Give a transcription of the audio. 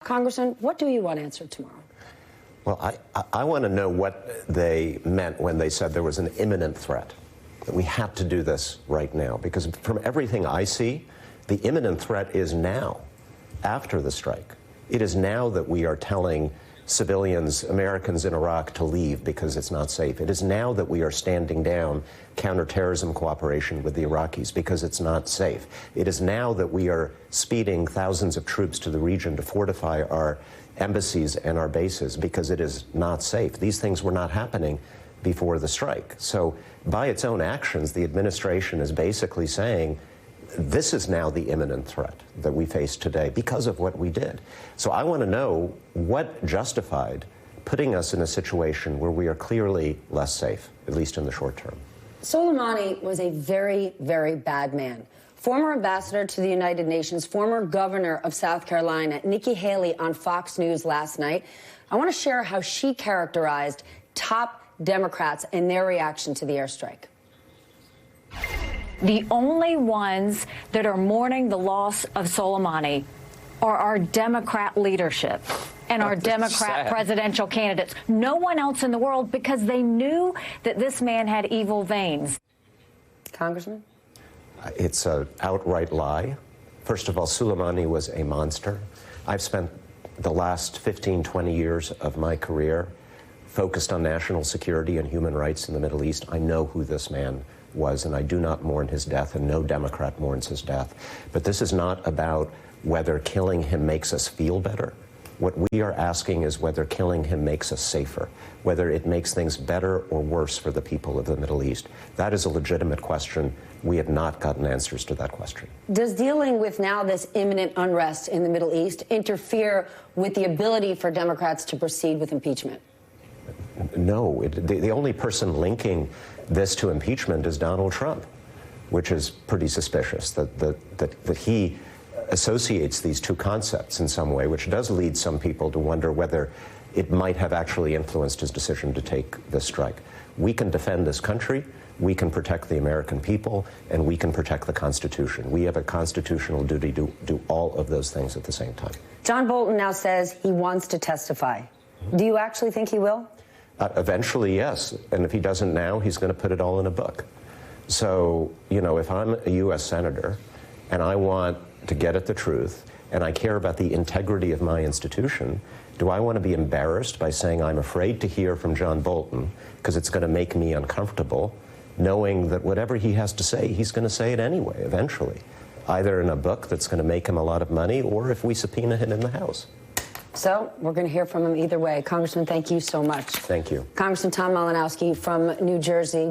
Congressman, what do you want answered tomorrow? Well, I want to know what they meant when they said there was an imminent threat, that we have to do this right now. Because from everything I see, the imminent threat is now, after the strike. It is now that we are telling civilians, Americans in Iraq, to leave because it's not safe. It is now that we are standing down counterterrorism cooperation with the Iraqis because it's not safe. It is now that we are speeding thousands of troops to the region to fortify our embassies and our bases because it is not safe. These things were not happening before the strike. So by its own actions, the administration is basically saying, this is now the imminent threat that we face today because of what we did. So I want to know what justified putting us in a situation where we are clearly less safe, at least in the short term. Soleimani was a very, very bad man. Former ambassador to the United Nations, former governor of South Carolina, Nikki Haley on Fox News last night. I want to share how she characterized top Democrats and their reaction to the airstrike. The only ones that are mourning the loss of Soleimani are our Democrat leadership and our Democrat presidential candidates. No one else in the world, because they knew that this man had evil veins. Congressman? It's an outright lie. First of all, Soleimani was a monster. I've spent the last 15, 20 years of my career focused on national security and human rights in the Middle East. I know who this man was, and I do not mourn his death, and no Democrat mourns his death. But this is not about whether killing him makes us feel better. What we are asking is whether killing him makes us safer, whether it makes things better or worse for the people of the Middle East. That is a legitimate question. We have not gotten answers to that question. Does dealing with now this imminent unrest in the Middle East interfere with the ability for Democrats to proceed with impeachment? No. The only person linking this to impeachment is Donald Trump, which is pretty suspicious, that he associates these two concepts in some way, which does lead some people to wonder whether it might have actually influenced his decision to take this strike. We can defend this country, we can protect the American people, and we can protect the Constitution. We have a constitutional duty to do all of those things at the same time. John Bolton now says he wants to testify. Do you actually think he will? Eventually, yes. And if he doesn't now, he's going to put it all in a book. So, you know, if I'm a U.S. senator and I want to get at the truth and I care about the integrity of my institution, do I want to be embarrassed by saying I'm afraid to hear from John Bolton because it's going to make me uncomfortable, knowing that whatever he has to say, he's going to say it anyway, eventually, either in a book that's going to make him a lot of money or if we subpoena him in the House. So we're going to hear from him either way. Congressman, thank you so much. Thank you. Congressman Tom Malinowski from New Jersey.